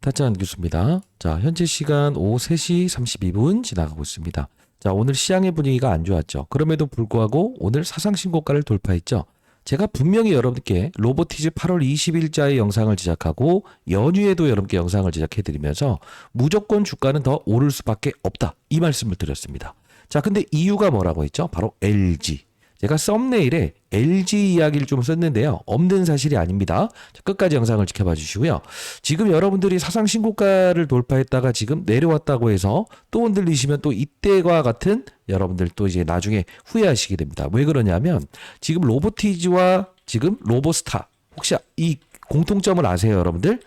타짜한 교수입니다. 자, 현재 시간 오후 3시 32분 지나가고 있습니다. 자, 오늘 시장의 분위기가 안 좋았죠. 그럼에도 불구하고 오늘 사상 신고가를 돌파했죠. 제가 분명히 여러분께 로보티즈 8월 20일자의 영상을 제작하고 연휴에도 여러분께 영상을 제작해드리면서 무조건 주가는 더 오를 수밖에 없다. 이 말씀을 드렸습니다. 자, 근데 이유가 뭐라고 했죠? 바로 LG. 제가 썸네일에 LG 이야기를 좀 썼는데요. 없는 사실이 아닙니다. 자, 끝까지 영상을 지켜봐 주시고요. 지금 여러분들이 사상 신고가를 돌파했다가 지금 내려왔다고 해서 또 흔들리시면 또 이때와 같은 여러분들 또 이제 나중에 후회하시게 됩니다. 왜 그러냐면 지금 로보티즈와 지금 로보스타 혹시 이 공통점을 아세요, 여러분들?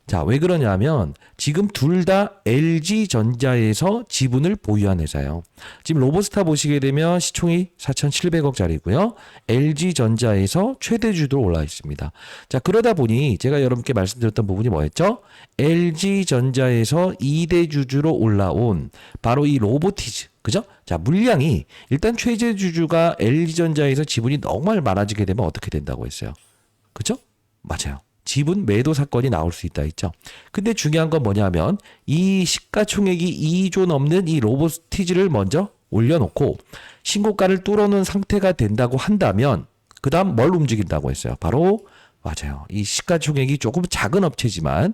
자, 왜 그러냐면 지금 둘 다 LG전자에서 지분을 보유한 회사예요. 지금 로보스타 보시게 되면 시총이 4,700억짜리고요. LG전자에서 최대 주도로 올라 있습니다. 자, 그러다 보니 제가 여러분께 말씀드렸던 부분이 뭐였죠? LG전자에서 2대 주주로 올라온 바로 이 로보티즈. 그죠? 자, 물량이 일단 최대 주주가 LG전자에서 지분이 너무 많아지게 되면 어떻게 된다고 했어요? 그죠? 맞아요. 지분 매도 사건이 나올 수 있다 했죠. 근데 중요한 건 뭐냐면 이 시가총액이 2조 넘는 이 로보티즈를 먼저 올려놓고 신고가를 뚫어놓은 상태가 된다고 한다면 그 다음 뭘 움직인다고 했어요. 바로 맞아요. 이 시가총액이 조금 작은 업체지만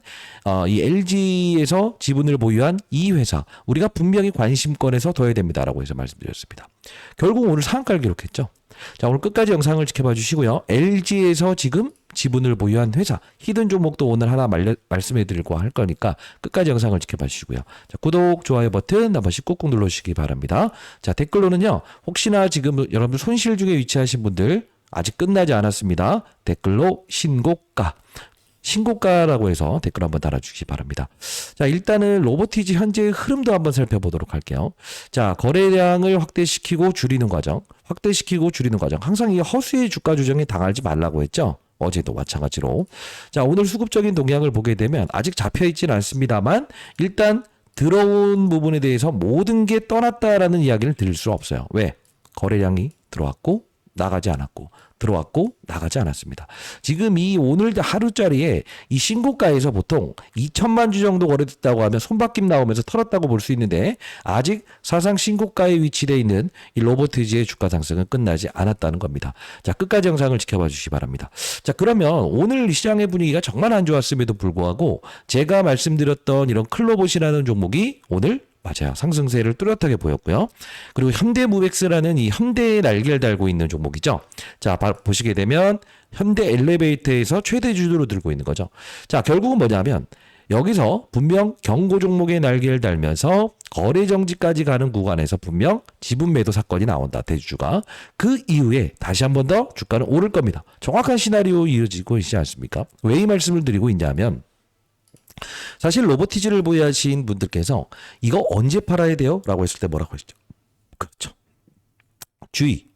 이 LG에서 지분을 보유한 이 회사 우리가 분명히 관심권에서 둬야 됩니다라고 해서 말씀드렸습니다. 결국 오늘 상한가를 기록했죠. 자, 오늘 끝까지 영상을 지켜봐 주시고요. LG에서 지금 지분을 보유한 회사 히든 종목도 오늘 하나 말씀해 드리고 할 거니까 끝까지 영상을 지켜봐 주시고요. 자, 구독, 좋아요 버튼 한 번씩 꾹꾹 눌러주시기 바랍니다. 자, 댓글로는요. 혹시나 지금 여러분 손실 중에 위치하신 분들 아직 끝나지 않았습니다. 댓글로 신고가라고 해서 댓글 한번 달아주시기 바랍니다. 자, 일단은 로보티즈 현재의 흐름도 한번 살펴보도록 할게요. 자, 거래량을 확대시키고 줄이는 과정. 항상 이 허수의 주가 조정에 당하지 말라고 했죠. 어제도 마찬가지로. 자, 오늘 수급적인 동향을 보게 되면 아직 잡혀있지는 않습니다만 일단 들어온 부분에 대해서 모든 게 떠났다라는 이야기를 드릴 수 없어요. 왜? 거래량이 들어왔고 나가지 않았고 들어왔고 나가지 않았습니다. 지금 이 오늘 하루짜리에 이 신고가에서 보통 2천만 주 정도 거래됐다고 하면 손바뀜 나오면서 털었다고 볼 수 있는데 아직 사상 신고가에 위치되어 있는 이 로보티즈의 주가 상승은 끝나지 않았다는 겁니다. 자, 끝까지 영상을 지켜봐 주시기 바랍니다. 자, 그러면 오늘 시장의 분위기가 정말 안 좋았음에도 불구하고 제가 말씀드렸던 이런 클로봇이라는 종목이 오늘 맞아요. 상승세를 뚜렷하게 보였고요. 그리고 현대무벡스라는 이 현대의 날개를 달고 있는 종목이죠. 자, 보시게 되면 현대 엘리베이터에서 최대 주도로 들고 있는 거죠. 자, 결국은 뭐냐면 여기서 분명 경고 종목의 날개를 달면서 거래 정지까지 가는 구간에서 분명 지분 매도 사건이 나온다. 대주주가. 그 이후에 다시 한 번 더 주가는 오를 겁니다. 정확한 시나리오 이어지고 있지 않습니까? 왜 이 말씀을 드리고 있냐면 사실 로보티즈를 보유하신 분들께서 이거 언제 팔아야 돼요? 라고 했을 때 뭐라고 하시죠? 그렇죠. 주의,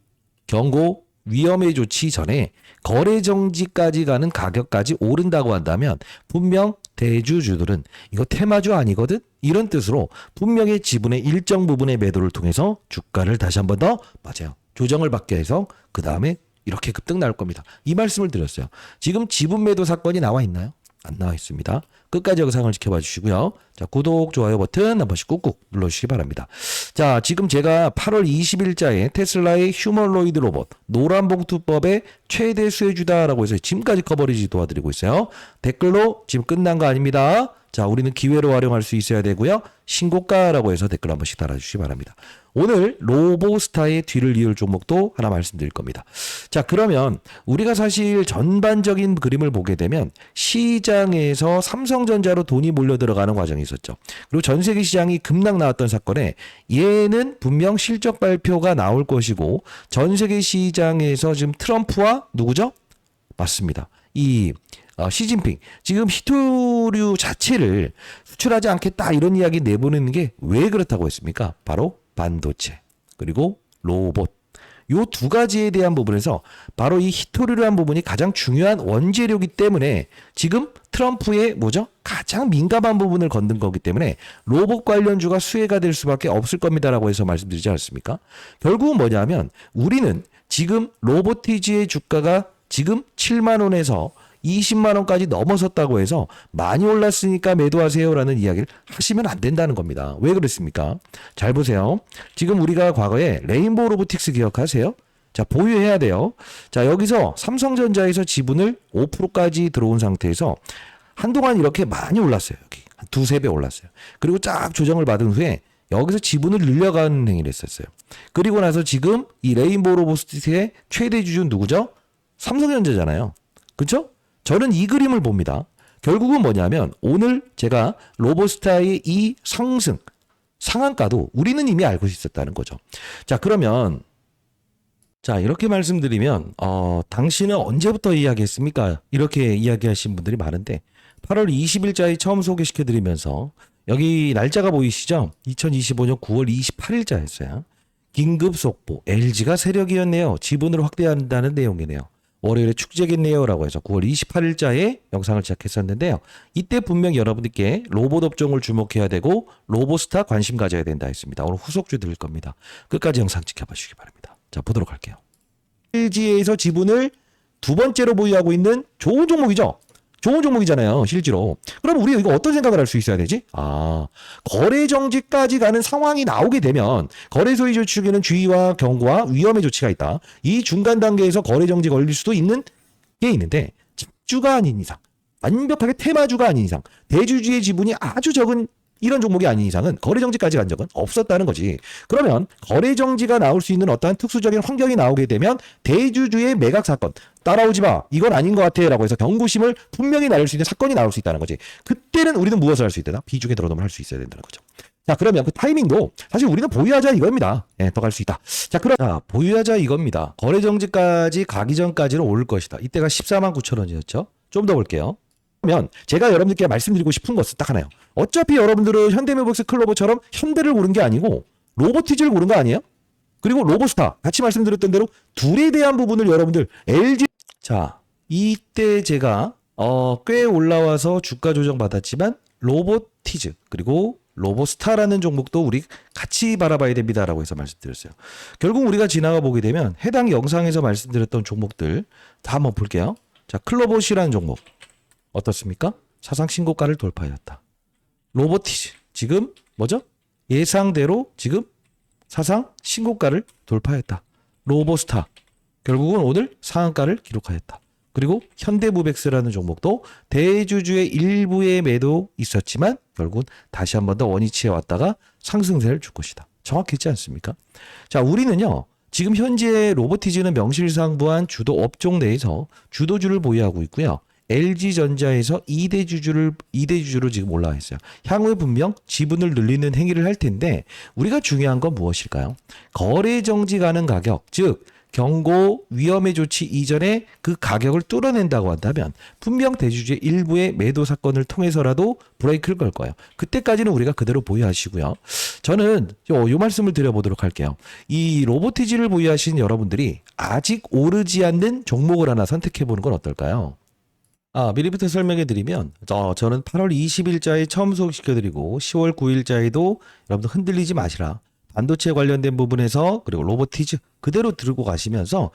경고, 위험에 좋지 전에 거래 정지까지 가는 가격까지 오른다고 한다면 분명 대주주들은 이거 테마주 아니거든? 이런 뜻으로 분명히 지분의 일정 부분의 매도를 통해서 주가를 다시 한 번 더 맞아요. 조정을 받게 해서 그 다음에 이렇게 급등 나올 겁니다. 이 말씀을 드렸어요. 지금 지분 매도 사건이 나와 있나요? 안 나와 있습니다. 끝까지 영상을 지켜봐 주시고요. 자, 구독, 좋아요 버튼 한 번씩 꾹꾹 눌러주시기 바랍니다. 자, 지금 제가 8월 20일자에 테슬라의 휴머노이드 로봇 노란봉투법의 최대 수혜주다라고 해서 지금까지 커버리지 도와드리고 있어요. 댓글로 지금 끝난 거 아닙니다. 자, 우리는 기회로 활용할 수 있어야 되고요. 신고가라고 해서 댓글 한 번씩 달아주시기 바랍니다. 오늘 로보스타의 뒤를 이을 종목도 하나 말씀드릴 겁니다. 자, 그러면 우리가 사실 전반적인 그림을 보게 되면 시장에서 삼성전자로 돈이 몰려 들어가는 과정이 있었죠. 그리고 전 세계 시장이 급락 나왔던 사건에 얘는 분명 실적 발표가 나올 것이고 전 세계 시장에서 지금 트럼프와 누구죠? 맞습니다. 시진핑 지금 히토류 자체를 수출하지 않겠다 이런 이야기 내보내는 게 왜 그렇다고 했습니까? 바로 반도체 그리고 로봇 요 두 가지에 대한 부분에서 바로 이 히토류라는 부분이 가장 중요한 원재료이기 때문에 지금 트럼프의 뭐죠? 가장 민감한 부분을 건든 거기 때문에 로봇 관련주가 수혜가 될 수밖에 없을 겁니다라고 해서 말씀드리지 않았습니까? 결국은 뭐냐면 우리는 지금 로보티즈의 주가가 지금 7만 원에서 20만 원까지 넘어섰다고 해서 많이 올랐으니까 매도하세요라는 이야기를 하시면 안 된다는 겁니다. 왜 그렇습니까? 잘 보세요. 지금 우리가 과거에 레인보우 로보틱스 기억하세요? 자, 보유해야 돼요. 자, 여기서 삼성전자에서 지분을 5%까지 들어온 상태에서 한동안 이렇게 많이 올랐어요. 여기 한 두세 배 올랐어요. 그리고 쫙 조정을 받은 후에 여기서 지분을 늘려가는 행위를 했었어요. 그리고 나서 지금 이 레인보우 로보틱스의 최대 주주는 누구죠? 삼성전자잖아요. 그렇죠? 저는 이 그림을 봅니다. 결국은 뭐냐면 오늘 제가 로보스타의 이 상승, 상한가도 우리는 이미 알고 있었다는 거죠. 자, 그러면 자, 이렇게 말씀드리면 당신은 언제부터 이야기했습니까? 이렇게 이야기하신 분들이 많은데 8월 20일자에 처음 소개시켜드리면서 여기 날짜가 보이시죠? 2025년 9월 28일자였어요. 긴급 속보, LG가 세력이었네요. 지분을 확대한다는 내용이네요. 월요일에 축제겠네요 라고 해서 9월 28일자에 영상을 시작했었는데요. 이때 분명 여러분들께 로봇 업종을 주목해야 되고 로보스타 관심 가져야 된다 했습니다. 오늘 후속주 드릴 겁니다. 끝까지 영상 지켜봐 주시기 바랍니다. 자, 보도록 할게요. LG에서 지분을 두 번째로 보유하고 있는 좋은 종목이죠. 좋은 종목이잖아요, 실제로. 그럼 우리 이거 어떤 생각을 할 수 있어야 되지? 거래 정지까지 가는 상황이 나오게 되면 거래소의 조치에는 주의와 경고와 위험의 조치가 있다. 이 중간 단계에서 거래 정지 걸릴 수도 있는 게 있는데 집주가 아닌 이상, 완벽하게 테마주가 아닌 이상, 대주주의 지분이 아주 적은 이런 종목이 아닌 이상은 거래 정지까지 간 적은 없었다는 거지. 그러면 거래 정지가 나올 수 있는 어떠한 특수적인 환경이 나오게 되면 대주주의 매각 사건, 따라오지 마, 이건 아닌 것 같아 라고 해서 경고심을 분명히 날릴 수 있는 사건이 나올 수 있다는 거지. 그때는 우리는 무엇을 할 수 있다? 비중에 들어놓으면 할 수 있어야 된다는 거죠. 자, 그러면 그 타이밍도 사실 우리는 보유하자 이겁니다. 더 갈 수 있다. 자, 보유하자 이겁니다. 거래 정지까지 가기 전까지는 오를 것이다. 이때가 14만 9천 원이었죠. 좀 더 볼게요. 그러면 제가 여러분들께 말씀드리고 싶은 것은 딱 하나요. 어차피 여러분들은 현대모비스 클로버처럼 현대를 고른 게 아니고 로보티즈를 고른 거 아니에요? 그리고 로보스타 같이 말씀드렸던 대로 둘에 대한 부분을 여러분들 LG 자, 이때 제가 꽤 올라와서 주가 조정 받았지만 로보티즈 그리고 로보스타라는 종목도 우리 같이 바라봐야 됩니다라고 해서 말씀드렸어요. 결국 우리가 지나가 보게 되면 해당 영상에서 말씀드렸던 종목들 다 한번 볼게요. 자, 클로봇이라는 종목 어떻습니까? 사상 신고가를 돌파했다. 로보티즈 지금 뭐죠? 예상대로 지금 사상 신고가를 돌파했다. 로보스타 결국은 오늘 상한가를 기록하였다. 그리고 현대무벡스라는 종목도 대주주의 일부의 매도 있었지만 결국은 다시 한 번 더 원위치에 왔다가 상승세를 줄 것이다. 정확히 있지 않습니까? 자, 우리는요. 지금 현재 로보티즈는 명실상부한 주도 업종 내에서 주도주를 보유하고 있고요. LG전자에서 2대 주주로 지금 올라와 있어요. 향후에 분명 지분을 늘리는 행위를 할 텐데 우리가 중요한 건 무엇일까요? 거래 정지 가는 가격, 즉 경고 위험의 조치 이전에 그 가격을 뚫어낸다고 한다면 분명 대주주의 일부의 매도 사건을 통해서라도 브레이크를 걸 거예요. 그때까지는 우리가 그대로 보유하시고요. 저는 요 말씀을 드려보도록 할게요. 이 로보티지를 보유하신 여러분들이 아직 오르지 않는 종목을 하나 선택해보는 건 어떨까요? 미리부터 설명해 드리면 저는 8월 20일자에 처음 소개시켜드리고 10월 9일자에도 여러분들 흔들리지 마시라. 반도체 관련된 부분에서 그리고 로보티즈 그대로 들고 가시면서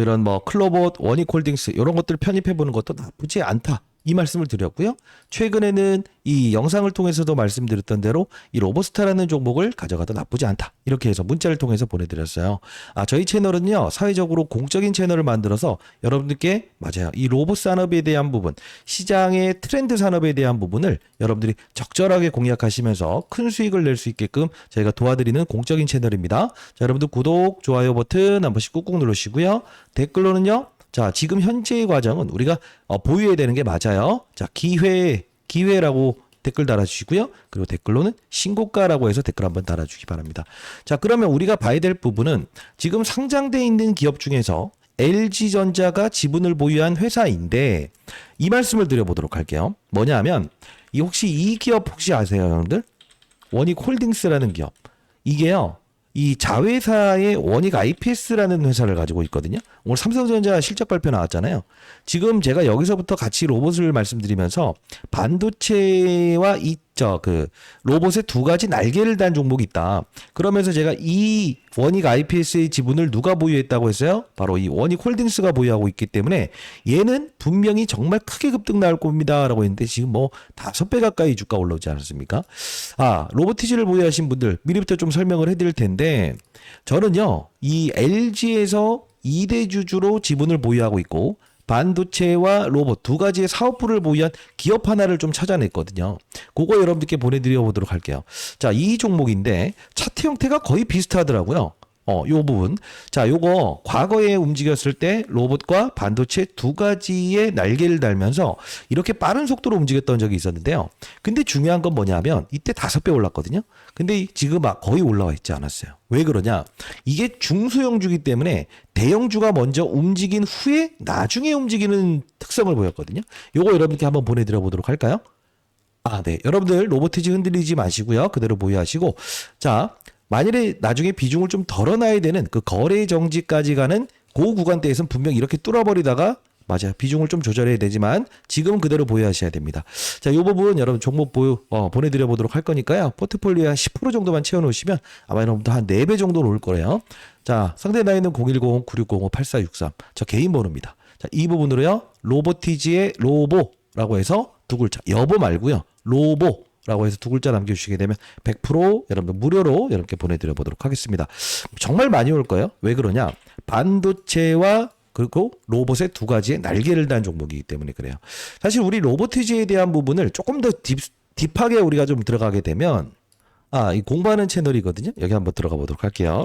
이런 클로봇, 원익홀딩스 이런 것들을 편입해 보는 것도 나쁘지 않다. 이 말씀을 드렸고요. 최근에는 이 영상을 통해서도 말씀드렸던 대로 이 로보스타라는 종목을 가져가도 나쁘지 않다. 이렇게 해서 문자를 통해서 보내드렸어요. 저희 채널은요. 사회적으로 공적인 채널을 만들어서 여러분들께 맞아요. 이 로봇 산업에 대한 부분, 시장의 트렌드 산업에 대한 부분을 여러분들이 적절하게 공략하시면서 큰 수익을 낼 수 있게끔 저희가 도와드리는 공적인 채널입니다. 자, 여러분들 구독, 좋아요 버튼 한 번씩 꾹꾹 누르시고요. 댓글로는요. 자, 지금 현재의 과정은 우리가 보유해야 되는 게 맞아요. 자, 기회라고 댓글 달아주시고요. 그리고 댓글로는 신고가라고 해서 댓글 한번 달아주기 바랍니다. 자, 그러면 우리가 봐야 될 부분은 지금 상장돼 있는 기업 중에서 LG전자가 지분을 보유한 회사인데 이 말씀을 드려보도록 할게요. 뭐냐 하면 혹시 이 기업 혹시 아세요, 여러분들? 원익홀딩스라는 기업. 이게요. 이 자회사의 원익 IPS라는 회사를 가지고 있거든요. 오늘 삼성전자 실적 발표 나왔잖아요. 지금 제가 여기서부터 같이 로봇을 말씀드리면서 반도체와 이 로봇의 두 가지 날개를 단 종목이 있다. 그러면서 제가 이 원익 IPS의 지분을 누가 보유했다고 했어요? 바로 이 원익 홀딩스가 보유하고 있기 때문에 얘는 분명히 정말 크게 급등 나올 겁니다. 라고 했는데 지금 뭐 5배 가까이 주가 올라오지 않았습니까? 로보티지를 보유하신 분들 미리부터 좀 설명을 해드릴 텐데 저는요, 이 LG에서 2대 주주로 지분을 보유하고 있고 반도체와 로봇 두 가지의 사업부를 보유한 기업 하나를 좀 찾아냈거든요. 그거 여러분들께 보내드려 보도록 할게요. 자, 이 종목인데 차트 형태가 거의 비슷하더라고요. 요 부분. 자, 요거 과거에 움직였을 때 로봇과 반도체 두 가지의 날개를 달면서 이렇게 빠른 속도로 움직였던 적이 있었는데요. 근데 중요한 건 뭐냐면 이때 5배 올랐거든요. 근데 지금 거의 올라와 있지 않았어요. 왜 그러냐? 이게 중소형주기 때문에 대형주가 먼저 움직인 후에 나중에 움직이는 특성을 보였거든요. 요거 여러분께 한번 보내드려 보도록 할까요? 네. 여러분들 로보티지 흔들리지 마시고요. 그대로 보유하시고. 자, 만일에 나중에 비중을 좀 덜어놔야 되는 그 거래 정지까지 가는 그 구간대에서는 분명 이렇게 뚫어버리다가 맞아요. 비중을 좀 조절해야 되지만 지금은 그대로 보유하셔야 됩니다. 자, 이 부분 여러분 종목 보내드려 보도록 할 거니까요. 포트폴리오에 한 10% 정도만 채워놓으시면 아마 여러분도 한 4배 정도는 올 거예요. 자, 상대 나이는 010-9605-8463. 저 개인 번호입니다. 자, 이 부분으로요. 로보티지의 로보라고 해서 두 글자. 여보 말고요. 로보. 라고 해서 두 글자 남겨주시게 되면 100% 여러분들 무료로 여러분께 보내드려 보도록 하겠습니다. 정말 많이 올 거예요. 왜 그러냐? 반도체와 그리고 로봇의 두 가지의 날개를 단 종목이기 때문에 그래요. 사실 우리 로보티지에 대한 부분을 조금 더 딥하게 우리가 좀 들어가게 되면 이 공부하는 채널이거든요. 여기 한번 들어가 보도록 할게요.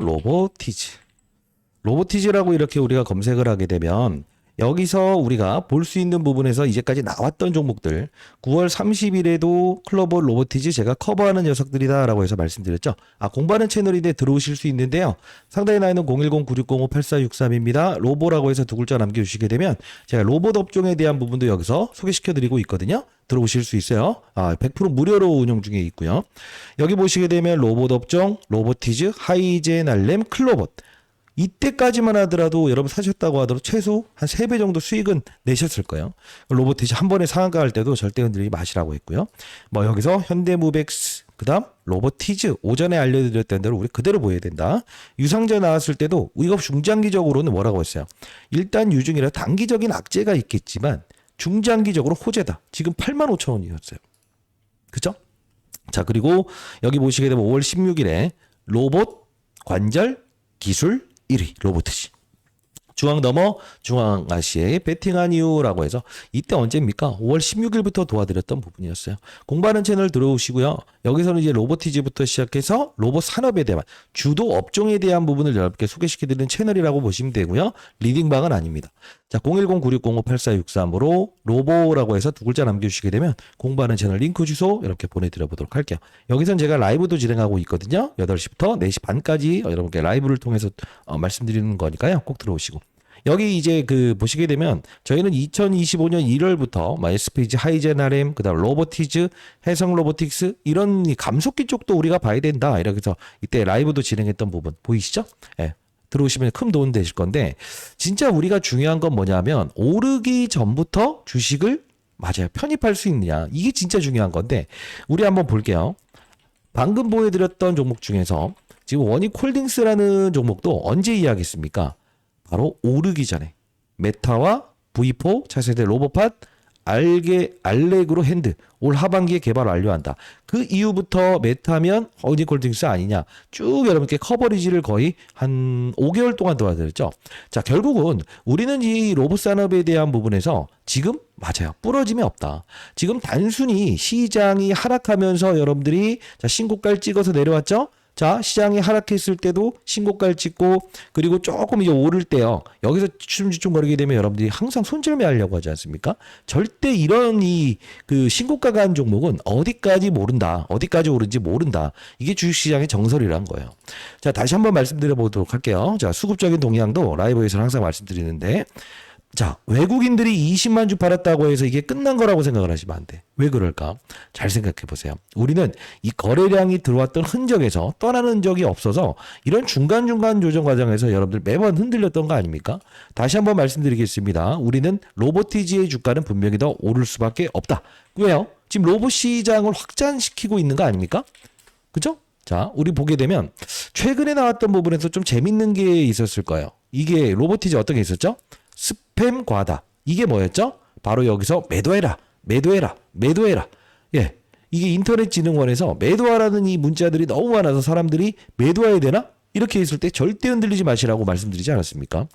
로보티지라고 이렇게 우리가 검색을 하게 되면 여기서 우리가 볼 수 있는 부분에서 이제까지 나왔던 종목들 9월 30일에도 클로버 로보티지 제가 커버하는 녀석들이다라고 해서 말씀드렸죠. 공부하는 채널인데 들어오실 수 있는데요. 상단에 나있는 010-9605-8463입니다. 로보라고 해서 두 글자 남겨주시게 되면 제가 로봇 업종에 대한 부분도 여기서 소개시켜드리고 있거든요. 들어오실 수 있어요. 100% 무료로 운영 중에 있고요. 여기 보시게 되면 로봇 업종, 로보티즈, 하이젠 알렘, 클로봇 이때까지만 하더라도 여러분 사셨다고 하더라도 최소 한 3배 정도 수익은 내셨을 거예요. 로보티지 한 번에 상한가 할 때도 절대 흔들리지 마시라고 했고요. 여기서 현대무벡스, 그 다음 로보티즈 오전에 알려드렸던 대로 우리 그대로 보여야 된다. 유상자 나왔을 때도 이거 중장기적으로는 뭐라고 했어요? 일단 유중이라 단기적인 악재가 있겠지만 중장기적으로 호재다. 지금 85,000원이었어요. 그죠? 자, 그리고 여기 보시게 되면 5월 16일에 로봇 관절 기술 1위 로보티지. 중앙 넘어 중앙아시아에 베팅한 이유라고 해서 이때 언제입니까? 5월 16일부터 도와드렸던 부분이었어요. 공부하는 채널 들어오시고요. 여기서는 이제 로보티지부터 시작해서 로봇 산업에 대한 주도 업종에 대한 부분을 여러분께 소개시켜드리는 채널이라고 보시면 되고요. 리딩방은 아닙니다. 자, 010-9605-8463으로 로보라고 해서 두 글자 남겨주시게 되면 공부하는 채널 링크 주소 이렇게 보내드려 보도록 할게요. 여기선 제가 라이브도 진행하고 있거든요. 8시부터 4시 반까지 여러분께 라이브를 통해서 말씀드리는 거니까요. 꼭 들어오시고. 여기 이제 보시게 되면 저희는 2025년 1월부터 SPG, 하이젠 RM, 그다음 로보티즈, 해성 로보틱스 이런 감속기 쪽도 우리가 봐야 된다. 이렇게 해서 이때 라이브도 진행했던 부분 보이시죠? 예. 들어오시면 큰 도움 되실 건데 진짜 우리가 중요한 건 뭐냐면 오르기 전부터 주식을 맞아요. 편입할 수 있느냐. 이게 진짜 중요한 건데 우리 한번 볼게요. 방금 보여드렸던 종목 중에서 지금 원익홀딩스라는 종목도 언제 이야기했습니까? 바로 오르기 전에 메타와 V4 차세대 로봇팟 알렉으로 핸드 올 하반기에 개발 완료한다. 그 이후부터 메타면 원익홀딩스 아니냐 쭉 여러분께 커버리지를 거의 한 5개월 동안 도와드렸죠. 자, 결국은 우리는 이 로봇 산업에 대한 부분에서 지금 맞아요. 부러짐이 없다. 지금 단순히 시장이 하락하면서 여러분들이 신고가를 찍어서 내려왔죠. 자, 시장이 하락했을 때도 신고가를 찍고 그리고 조금 이제 오를 때요. 여기서 주춤주춤거리게 되면 여러분들이 항상 손절매하려고 하지 않습니까? 절대 이런 신고가 간 종목은 어디까지 모른다. 어디까지 오른지 모른다. 이게 주식시장의 정설이란 거예요. 자, 다시 한번 말씀드려 보도록 할게요. 자, 수급적인 동향도 라이브에서는 항상 말씀드리는데 자, 외국인들이 20만 주 팔았다고 해서 이게 끝난 거라고 생각을 하시면 안 돼. 왜 그럴까? 잘 생각해 보세요. 우리는 이 거래량이 들어왔던 흔적에서 떠나는 적이 없어서 이런 중간중간 조정 과정에서 여러분들 매번 흔들렸던 거 아닙니까? 다시 한번 말씀드리겠습니다. 우리는 로보티지의 주가는 분명히 더 오를 수밖에 없다. 왜요? 지금 로봇 시장을 확장시키고 있는 거 아닙니까? 그죠? 자, 우리 보게 되면 최근에 나왔던 부분에서 좀 재밌는 게 있었을 거예요. 이게 로보티즈 어떤 게 있었죠? 스팸 과다. 이게 뭐였죠? 바로 여기서 매도해라. 매도해라. 매도해라. 예. 이게 인터넷진흥원에서 매도하라는 이 문자들이 너무 많아서 사람들이 매도해야 되나? 이렇게 있을 때 절대 흔들리지 마시라고 말씀드리지 않았습니까?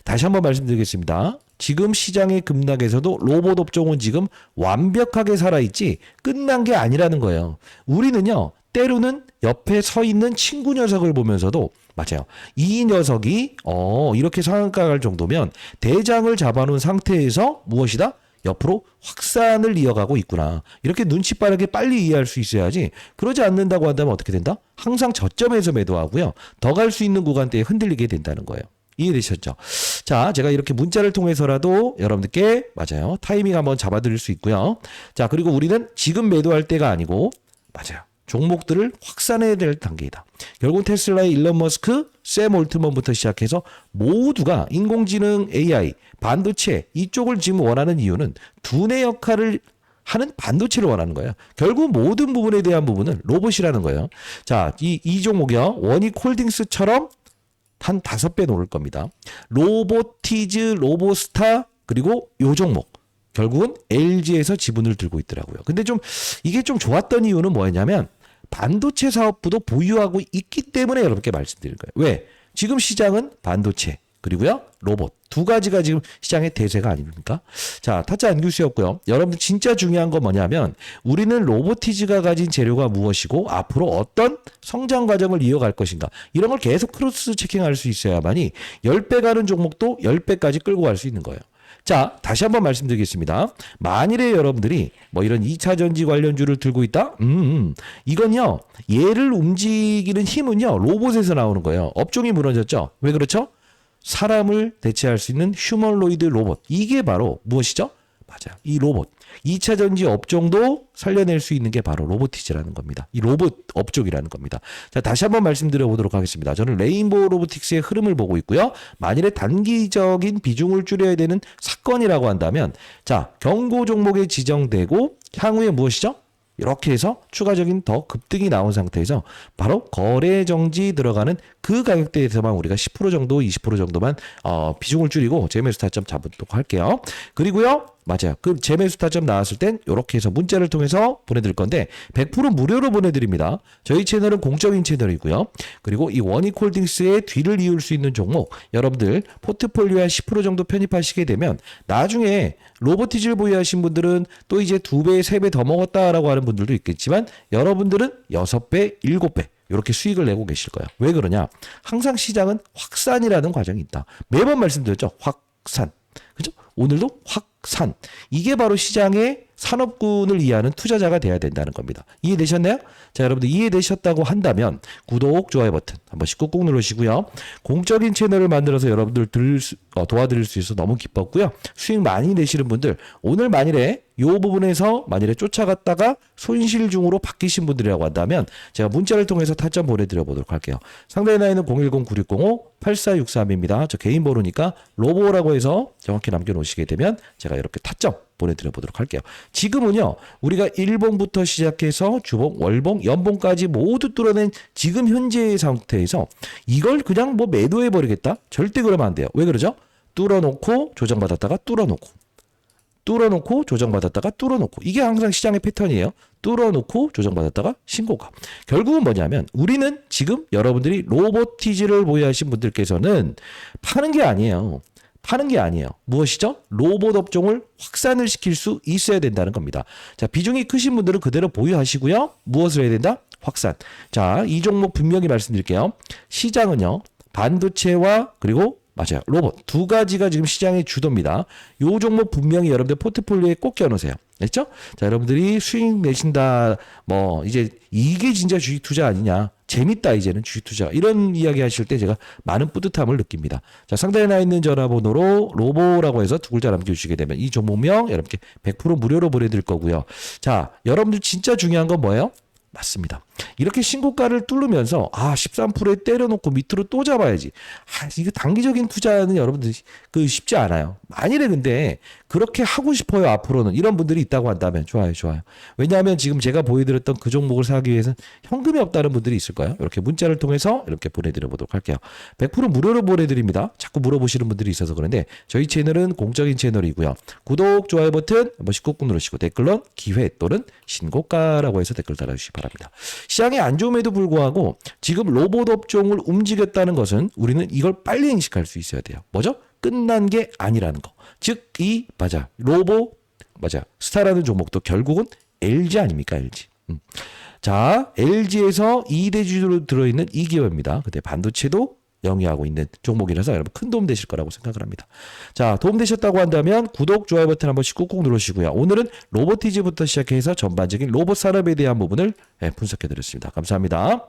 다시 한번 말씀드리겠습니다. 지금 시장의 급락에서도 로봇 업종은 지금 완벽하게 살아있지 끝난 게 아니라는 거예요. 우리는요. 때로는 옆에 서 있는 친구 녀석을 보면서도 맞아요. 이 녀석이 이렇게 상한가 갈 정도면 대장을 잡아놓은 상태에서 무엇이다? 옆으로 확산을 이어가고 있구나. 이렇게 눈치 빠르게 빨리 이해할 수 있어야지. 그러지 않는다고 한다면 어떻게 된다? 항상 저점에서 매도하고요. 더 갈 수 있는 구간대에 흔들리게 된다는 거예요. 이해되셨죠? 자, 제가 이렇게 문자를 통해서라도 여러분들께 맞아요. 타이밍 한번 잡아드릴 수 있고요. 자, 그리고 우리는 지금 매도할 때가 아니고 맞아요. 종목들을 확산해야 될 단계이다. 결국 테슬라의 일론 머스크, 샘 올트먼부터 시작해서 모두가 인공지능, AI, 반도체 이쪽을 지금 원하는 이유는 두뇌 역할을 하는 반도체를 원하는 거예요. 결국 모든 부분에 대한 부분은 로봇이라는 거예요. 자, 이 종목이요. 원익홀딩스처럼 한 5배 오를 겁니다. 로보티즈, 로보스타 그리고 요 종목. 결국은 LG에서 지분을 들고 있더라고요. 근데 이게 좀 좋았던 이유는 뭐였냐면 반도체 사업부도 보유하고 있기 때문에 여러분께 말씀드린 거예요. 왜? 지금 시장은 반도체 그리고요 로봇 두 가지가 지금 시장의 대세가 아닙니까? 자, 타짜 안규수였고요. 여러분들 진짜 중요한 건 뭐냐면 우리는 로보티즈가 가진 재료가 무엇이고 앞으로 어떤 성장 과정을 이어갈 것인가 이런 걸 계속 크로스 체킹할 수 있어야만이 10배 가는 종목도 10배까지 끌고 갈 수 있는 거예요. 자, 다시 한번 말씀드리겠습니다. 만일에 여러분들이 뭐 이런 2차 전지 관련주를 들고 있다? 이건요. 얘를 움직이는 힘은요. 로봇에서 나오는 거예요. 업종이 무너졌죠? 왜 그렇죠? 사람을 대체할 수 있는 휴머노이드 로봇. 이게 바로 무엇이죠? 맞아요. 이 로봇. 2차 전지 업종도 살려낼 수 있는 게 바로 로보티즈라는 겁니다. 이 로봇 업종이라는 겁니다. 자, 다시 한번 말씀드려 보도록 하겠습니다. 저는 레인보우 로보틱스의 흐름을 보고 있고요. 만일에 단기적인 비중을 줄여야 되는 사건이라고 한다면 자, 경고 종목에 지정되고 향후에 무엇이죠? 이렇게 해서 추가적인 더 급등이 나온 상태에서 바로 거래 정지 들어가는 그 가격대에서만 우리가 10% 정도, 20% 정도만 비중을 줄이고 재매수 타점 잡도록 할게요. 그리고요. 맞아요. 그 재매수 타점 나왔을 땐 이렇게 해서 문자를 통해서 보내드릴 건데 100% 무료로 보내드립니다. 저희 채널은 공적인 채널이고요. 그리고 이 원익홀딩스의 뒤를 이을 수 있는 종목 여러분들 포트폴리오에 10% 정도 편입하시게 되면 나중에 로보티즈를 보유하신 분들은 또 이제 2배, 3배 더 먹었다라고 하는 분들도 있겠지만 여러분들은 6배, 7배 이렇게 수익을 내고 계실 거예요. 왜 그러냐? 항상 시장은 확산이라는 과정이 있다. 매번 말씀드렸죠. 확산. 그죠? 오늘도 확산. 이게 바로 시장의 산업군을 이해하는 투자자가 돼야 된다는 겁니다. 이해되셨나요? 자, 여러분들 이해되셨다고 한다면 구독, 좋아요 버튼 한 번씩 꾹꾹 누르시고요. 공적인 채널을 만들어서 여러분들 도와드릴 수 있어서 너무 기뻤고요. 수익 많이 내시는 분들 오늘 만일에 이 부분에서 만일에 쫓아갔다가 손실 중으로 바뀌신 분들이라고 한다면 제가 문자를 통해서 타점 보내드려 보도록 할게요. 상대 나이는 010-9605-8463입니다. 저 개인 번호니까 로보라고 해서 정확히 남겨놓으시게 되면 제가 이렇게 타점 보내드려 보도록 할게요. 지금은요. 우리가 일봉부터 시작해서 주봉, 월봉, 연봉까지 모두 뚫어낸 지금 현재의 상태에서 이걸 그냥 뭐 매도해버리겠다? 절대 그러면 안 돼요. 왜 그러죠? 뚫어놓고 조정받았다가 뚫어놓고 조정받았다가 뚫어놓고 이게 항상 시장의 패턴이에요. 뚫어놓고 조정받았다가 신고가. 결국은 뭐냐면 우리는 지금 여러분들이 로보티즈를 보유하신 분들께서는 파는 게 아니에요. 무엇이죠? 로봇 업종을 확산을 시킬 수 있어야 된다는 겁니다. 자, 비중이 크신 분들은 그대로 보유하시고요. 무엇을 해야 된다? 확산. 자, 이 종목 분명히 말씀드릴게요. 시장은요. 반도체와 그리고 맞아요. 로봇. 두 가지가 지금 시장의 주도입니다. 요 종목 분명히 여러분들 포트폴리오에 꼭 껴놓으세요. 됐죠? 자, 여러분들이 수익 내신다. 뭐 이제 이게 진짜 주식 투자 아니냐. 재밌다 이제는 주식 투자. 이런 이야기 하실 때 제가 많은 뿌듯함을 느낍니다. 자, 상단에 나 있는 전화번호로 로보라고 해서 2글자 남겨주시게 되면 이 종목명 여러분께 100% 무료로 보내드릴 거고요. 자, 여러분들 진짜 중요한 건 뭐예요? 맞습니다. 이렇게 신고가를 뚫으면서 13%에 때려놓고 밑으로 또 잡아야지. 이거 단기적인 투자는 여러분들 쉽지 않아요. 만일에 근데 그렇게 하고 싶어요. 앞으로는 이런 분들이 있다고 한다면 좋아요. 왜냐하면 지금 제가 보여드렸던 그 종목을 사기 위해서는 현금이 없다는 분들이 있을 거예요. 이렇게 문자를 통해서 이렇게 보내드려 보도록 할게요. 100% 무료로 보내드립니다. 자꾸 물어보시는 분들이 있어서 그런데 저희 채널은 공적인 채널이고요. 구독, 좋아요 버튼 한 번씩 꾹꾹 누르시고 댓글론 기회 또는 신고가라고 해서 댓글 달아주시기 바랍니다. 시장이 안 좋음에도 불구하고 지금 로봇 업종을 움직였다는 것은 우리는 이걸 빨리 인식할 수 있어야 돼요. 뭐죠? 끝난 게 아니라는 거. 즉, 스타라는 종목도 결국은 LG 아닙니까? LG. 자, LG에서 2대 주주로 들어있는 이 기업입니다. 근데 반도체도 영위하고 있는 종목이라서 여러분 큰 도움 되실 거라고 생각을 합니다. 자, 도움 되셨다고 한다면 구독, 좋아요 버튼 한 번씩 꾹꾹 누르시고요. 오늘은 로보티즈부터 시작해서 전반적인 로봇 산업에 대한 부분을 분석해 드렸습니다. 감사합니다.